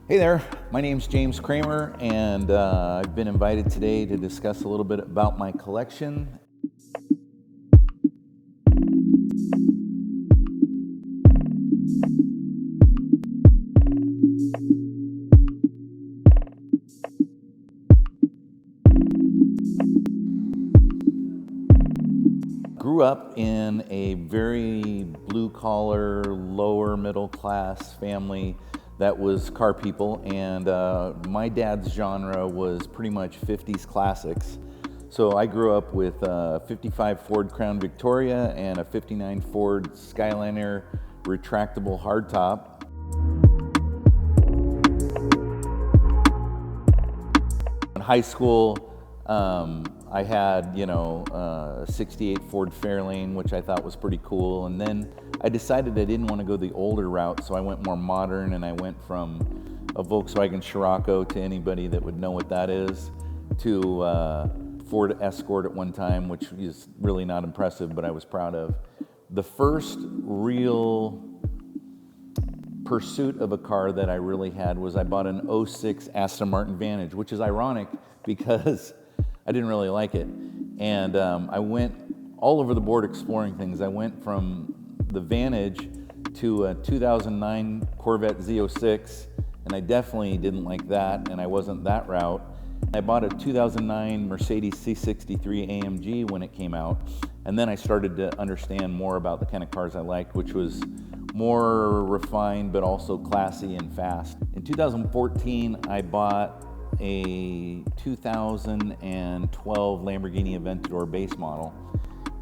Hey there, my name's James Kramer, and I've been invited today to discuss a little bit about my collection. Grew up in a very blue-collar, lower middle-class family that was car people, and my dad's genre was pretty much 50s classics. So I grew up with a 55 Ford Crown Victoria and a 59 Ford Skyliner retractable hardtop. In high school, I had, a 68 Ford Fairlane, which I thought was pretty cool. And then I decided I didn't want to go the older route, so I went more modern, and I went from a Volkswagen Scirocco, to anybody that would know what that is, to Ford Escort at one time, which is really not impressive, but I was proud of. The first real pursuit of a car that I really had was I bought an 06 Aston Martin Vantage, which is ironic because I didn't really like it. And I went all over the board exploring things. I went from the Vantage to a 2009 Corvette Z06, and I definitely didn't like that, and I wasn't that route. I bought a 2009 Mercedes C63 AMG when it came out, and then I started to understand more about the kind of cars I liked, which was more refined but also classy and fast. In 2014, I bought a 2012 Lamborghini Aventador base model.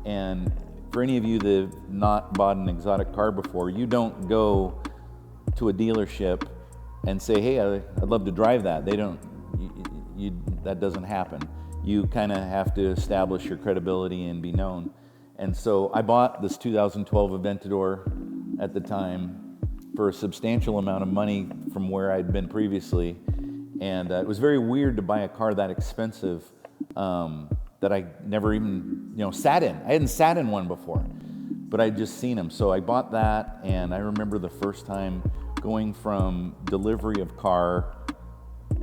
And for any of you that have not bought an exotic car before, you don't go to a dealership and say, hey, I'd love to drive that. They don't, that doesn't happen. You kind of have to establish your credibility and be known. And so I bought this 2012 Aventador at the time for a substantial amount of money from where I'd been previously. And it was very weird to buy a car that expensive that I never even, sat in. I hadn't sat in one before, but I'd just seen them. So I bought that, and I remember the first time going from delivery of car,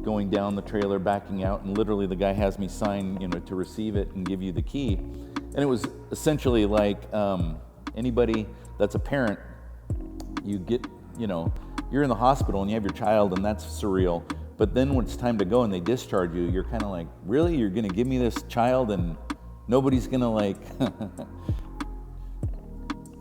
going down the trailer, backing out, and literally the guy has me sign, to receive it and give you the key. And it was essentially like anybody that's a parent, you get, you're in the hospital and you have your child, and that's surreal. But then when it's time to go and they discharge you, you're kind of like, really? You're going to give me this child and nobody's going to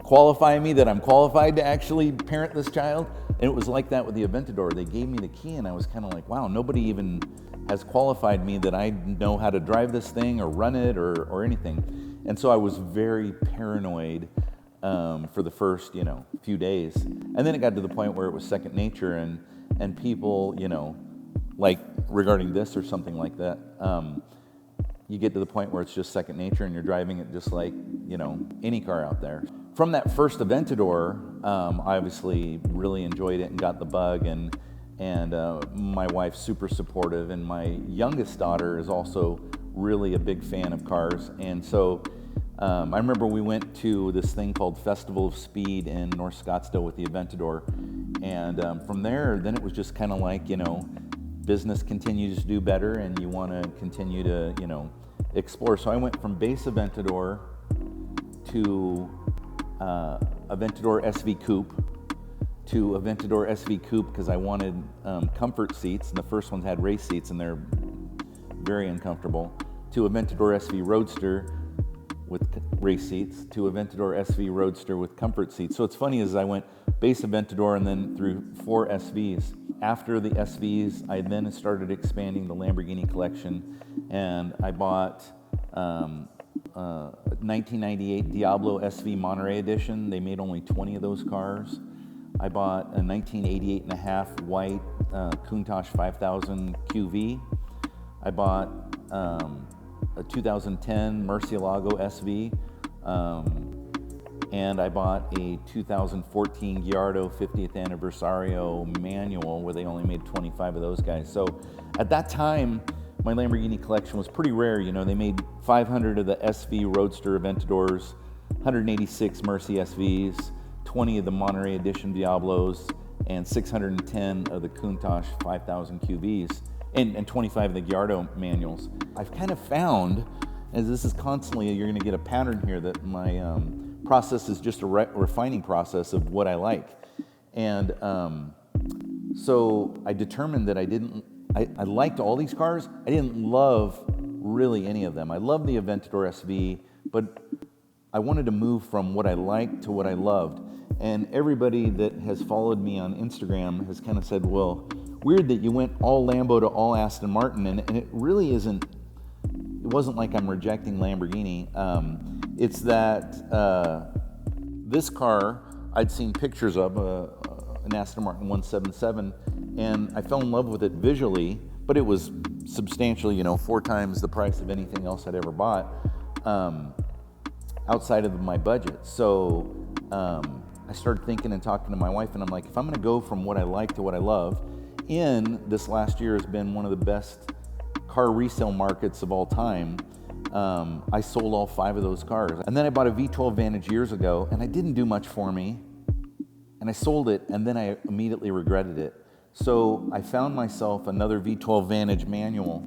qualify me that I'm qualified to actually parent this child? And it was like that with the Aventador. They gave me the key and I was kind of like, wow, nobody even has qualified me that I know how to drive this thing or run it or anything. And so I was very paranoid for the first, few days. And then it got to the point where it was second nature, and people, like regarding this or something like that, you get to the point where it's just second nature and you're driving it just like, any car out there. From that first Aventador, I obviously really enjoyed it and got the bug, and my wife's super supportive, and my youngest daughter is also really a big fan of cars. And so I remember we went to this thing called Festival of Speed in North Scottsdale with the Aventador, and from there, then it was just kind of like, business continues to do better and you want to continue to, explore. So I went from base Aventador to Aventador SV Coupe to Aventador SV Coupe because I wanted comfort seats, and the first ones had race seats and they're very uncomfortable, to Aventador SV Roadster with race seats, to Aventador SV Roadster with comfort seats. So it's funny is I went base Aventador and then through 4 SVs. After the SVs, I then started expanding the Lamborghini collection, and I bought a 1998 Diablo SV Monterey Edition. They made only 20 of those cars. I bought a 1988 and a half white Countach 5000 QV. I bought a 2010 Murcielago SV. And I bought a 2014 Gallardo 50th Anniversario manual where they only made 25 of those guys. So at that time, my Lamborghini collection was pretty rare. They made 500 of the SV Roadster Aventadors, 186 Mercy SVs, 20 of the Monterey Edition Diablos, and 610 of the Countach 5000 QVs, and 25 of the Gallardo manuals. I've kind of found, as this is constantly, you're going to get a pattern here, that my process is just a refining process of what I like. And so I determined that I liked all these cars. I didn't love really any of them. I loved the Aventador SV, but I wanted to move from what I liked to what I loved. And everybody that has followed me on Instagram has kind of said, well, weird that you went all Lambo to all Aston Martin, and it really isn't, it wasn't like I'm rejecting Lamborghini. It's that this car I'd seen pictures of, an Aston Martin 177, and I fell in love with it visually, but it was substantially, 4 times the price of anything else I'd ever bought, outside of my budget. So I started thinking and talking to my wife, and I'm like, if I'm gonna go from what I like to what I love, this last year has been one of the best car resale markets of all time. I sold all 5 of those cars. And then I bought a V12 Vantage years ago, and it didn't do much for me. And I sold it, and then I immediately regretted it. So I found myself another V12 Vantage manual,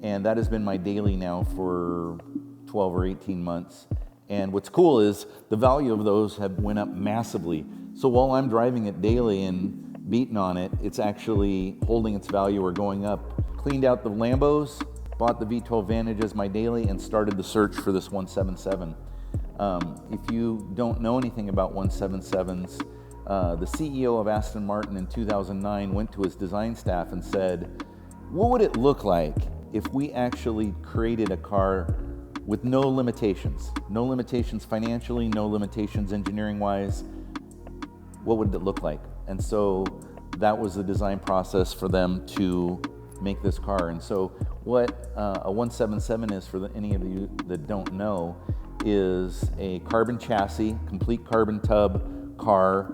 and that has been my daily now for 12 or 18 months. And what's cool is the value of those have went up massively. So while I'm driving it daily and beating on it, it's actually holding its value or going up. Cleaned out the Lambos, bought the V12 Vantage as my daily, and started the search for this 177. If you don't know anything about 177s, the CEO of Aston Martin in 2009 went to his design staff and said, what would it look like if we actually created a car with no limitations financially, no limitations engineering-wise? What would it look like? And so that was the design process for them to make this car. And so what a 177 is, for any of you that don't know, is a carbon chassis, complete carbon tub car,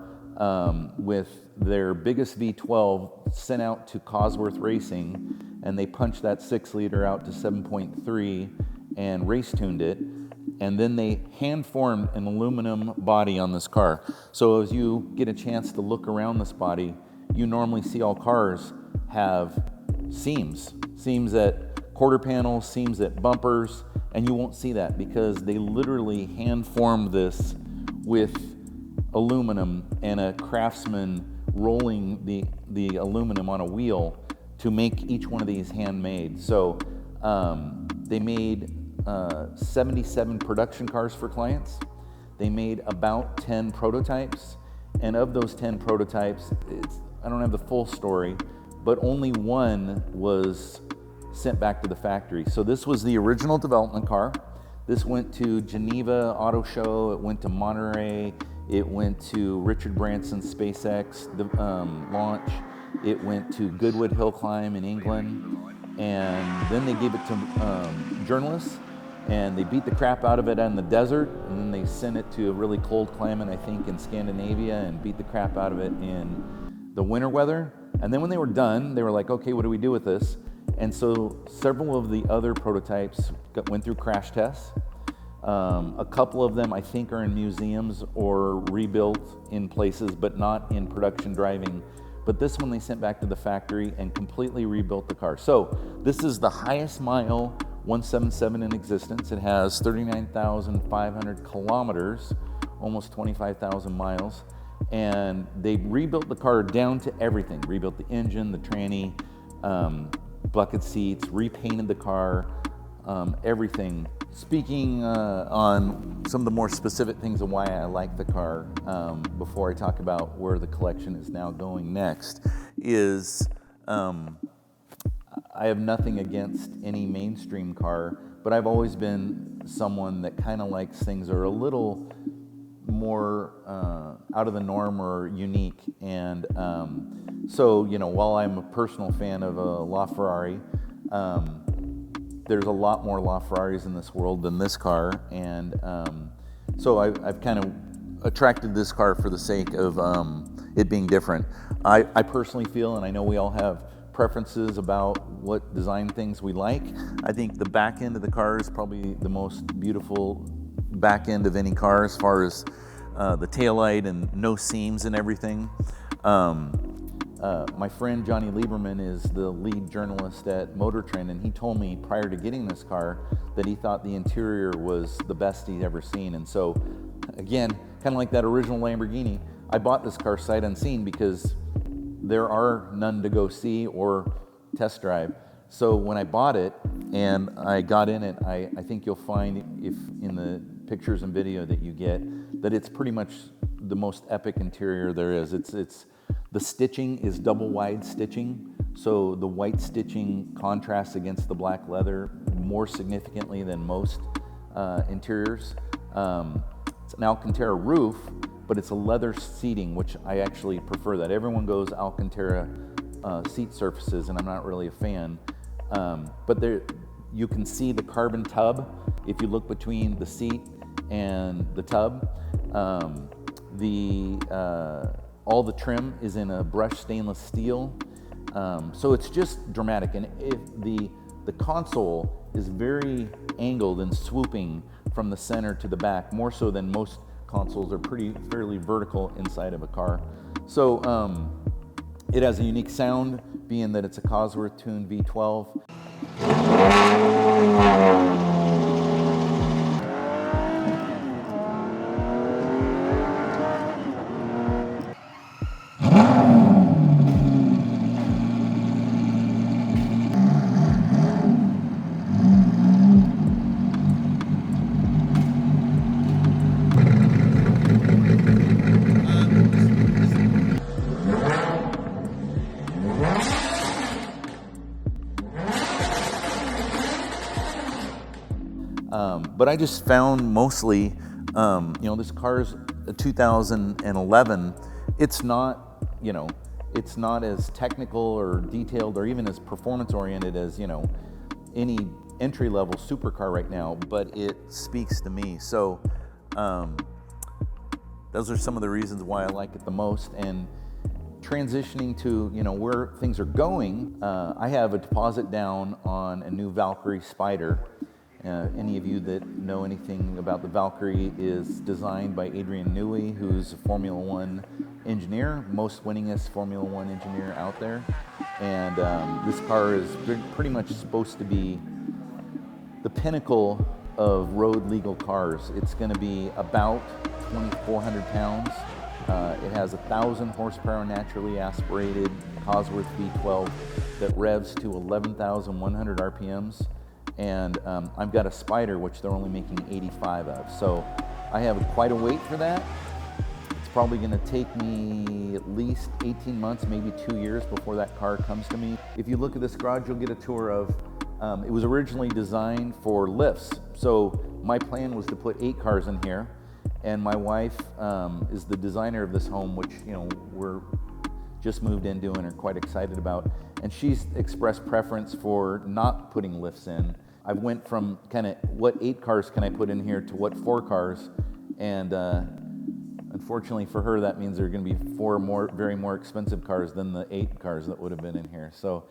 with their biggest V12 sent out to Cosworth Racing, and they punched that 6-liter out to 7.3 and race tuned it, and then they hand formed an aluminum body on this car. So as you get a chance to look around this body, you normally see all cars have seams at quarter panels, seams at bumpers, and you won't see that because they literally hand formed this with aluminum and a craftsman rolling the aluminum on a wheel to make each one of these handmade. So they made 77 production cars for clients. They made about 10 prototypes, and of those 10 prototypes, I don't have the full story, but only one was sent back to the factory. So this was the original development car. This went to Geneva Auto Show, it went to Monterey, it went to Richard Branson's SpaceX launch, it went to Goodwood Hill Climb in England, and then they gave it to journalists, and they beat the crap out of it in the desert, and then they sent it to a really cold climate, I think, in Scandinavia, and beat the crap out of it in the winter weather. And then when they were done, they were like, okay, what do we do with this? And so several of the other prototypes went through crash tests. A couple of them, I think, are in museums or rebuilt in places, but not in production driving. But this one they sent back to the factory and completely rebuilt the car. So this is the highest mile 177 in existence. It has 39,500 kilometers, almost 25,000 miles. And they rebuilt the car down to everything. Rebuilt the engine, the tranny, bucket seats, repainted the car, everything. Speaking on some of the more specific things of why I like the car, before I talk about where the collection is now going next, is I have nothing against any mainstream car, but I've always been someone that kind of likes things that are a little more out of the norm or unique. And so, while I'm a personal fan of a LaFerrari, there's a lot more LaFerraris in this world than this car, and so I've kind of attracted this car for the sake of it being different. I personally feel, and I know we all have preferences about what design things we like. I think the back end of the car is probably the most beautiful back end of any car, as far as the taillight and no seams and everything. my friend Johnny Lieberman is the lead journalist at Motor Trend, and he told me prior to getting this car that he thought the interior was the best he'd ever seen. And so, again, kind of like that original Lamborghini, I bought this car sight unseen because there are none to go see or test drive. So when I bought it and I got in it, I think you'll find, if in the pictures and video that you get, that it's pretty much the most epic interior there is. The stitching is double wide stitching, so the white stitching contrasts against the black leather more significantly than most interiors. It's an Alcantara roof, but it's a leather seating, which I actually prefer that. Everyone goes Alcantara seat surfaces, and I'm not really a fan. But there, you can see the carbon tub if you look between the seat and the tub. All the trim is in a brushed stainless steel, so it's just dramatic. And the console is very angled and swooping from the center to the back, more so than most consoles are fairly vertical inside of a car. So it has a unique sound, being that it's a Cosworth tuned V12. But I just found mostly, this car's a 2011. It's not, it's not as technical or detailed or even as performance oriented as, any entry-level supercar right now, but it speaks to me. So those are some of the reasons why I like it the most. And transitioning to, where things are going, I have a deposit down on a new Valkyrie Spider. Any of you that know anything about the Valkyrie is designed by Adrian Newey, who's a Formula One engineer, most winningest Formula One engineer out there. And this car is pretty much supposed to be the pinnacle of road legal cars. It's going to be about 2,400 pounds. It has 1,000 horsepower naturally aspirated Cosworth V12 that revs to 11,100 RPMs. And I've got a Spider, which they're only making 85 of. So I have quite a wait for that. It's probably gonna take me at least 18 months, maybe 2 years before that car comes to me. If you look at this garage, you'll get a tour of, it was originally designed for lifts. So my plan was to put 8 cars in here. And my wife is the designer of this home, which, we're just moved into and are quite excited about. And she's expressed preference for not putting lifts in. I went from kind of what 8 cars can I put in here to what 4 cars. And unfortunately for her, that means there are going to be 4 very more expensive cars than the 8 cars that would have been in here. So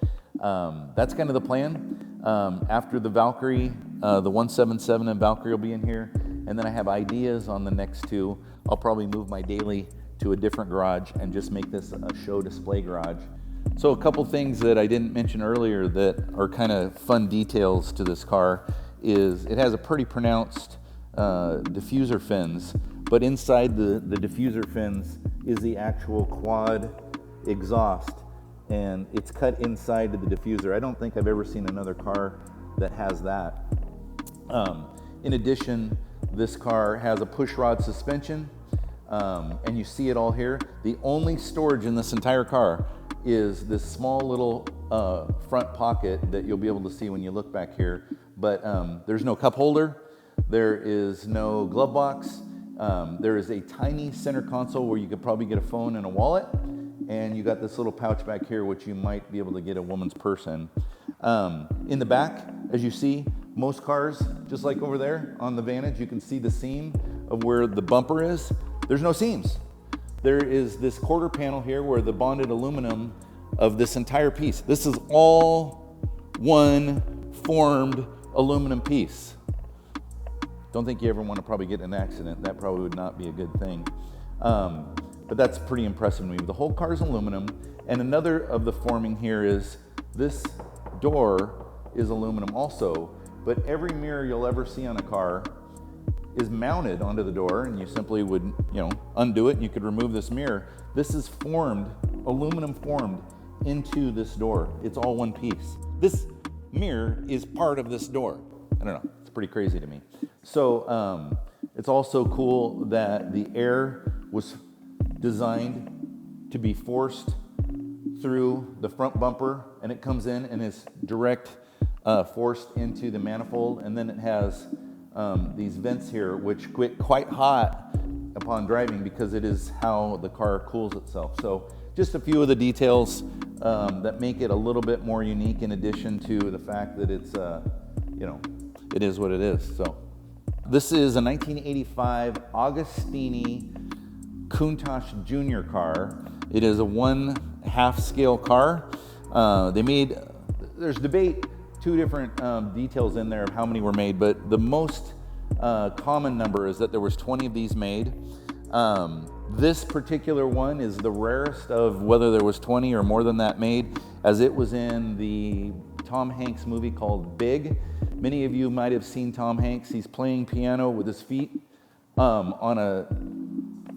that's kind of the plan. After the Valkyrie, the 177 and Valkyrie will be in here. And then I have ideas on the next 2. I'll probably move my daily to a different garage and just make this a show display garage. So a couple things that I didn't mention earlier that are kind of fun details to this car is it has a pretty pronounced diffuser fins, but inside the diffuser fins is the actual quad exhaust, and it's cut inside to the diffuser. I don't think I've ever seen another car that has that. In addition, this car has a pushrod suspension, and you see it all here. The only storage in this entire car is this small little front pocket that you'll be able to see when you look back here. But there's no cup holder, there is no glove box, there is a tiny center console where you could probably get a phone and a wallet, and you got this little pouch back here which you might be able to get a woman's purse in. In the back, as you see, most cars, just like over there on the Vantage, you can see the seam of where the bumper is. There's no seams. There is this quarter panel here where the bonded aluminum of this entire piece, this is all one formed aluminum piece. Don't think you ever want to probably get in an accident. That probably would not be a good thing. But but that's pretty impressive to me. The whole car is aluminum, and another of the forming here is this door is aluminum also, but every mirror you'll ever see on a car is mounted onto the door, and you simply would, undo it and you could remove this mirror. This is formed, aluminum formed into this door. It's all one piece. This mirror is part of this door. I don't know, it's pretty crazy to me. So it's also cool that the air was designed to be forced through the front bumper, and it comes in and is direct forced into the manifold, and then it has these vents here which get quite hot upon driving because it is how the car cools itself. So just a few of the details that make it a little bit more unique, in addition to the fact that it's it is what it is. So this is a 1985 Agostini Countach Jr. car. It is a 1/2 scale car. There's debate, two different details in there of how many were made, but the most common number is that there was 20 of these made. This particular one is the rarest of whether there was 20 or more than that made, as it was in the Tom Hanks movie called Big. Many of you might have seen Tom Hanks. He's playing piano with his feet on a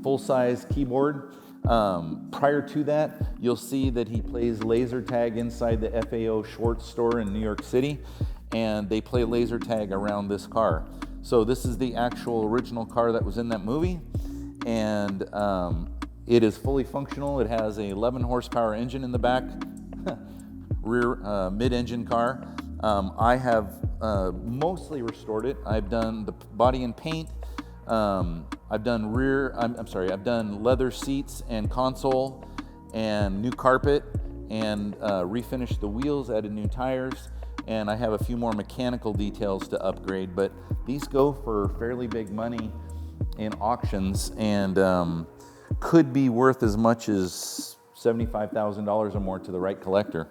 full-size keyboard. Prior to that, you'll see that he plays laser tag inside the FAO Schwartz store in New York City, and they play laser tag around this car. So this is the actual original car that was in that movie, and it is fully functional. It has a 11 horsepower engine in the back, rear mid-engine car. I have mostly restored it. I've done the body and paint. I've done I've done leather seats and console and new carpet, and refinished the wheels, added new tires, and I have a few more mechanical details to upgrade, but these go for fairly big money in auctions, and could be worth as much as $75,000 or more to the right collector.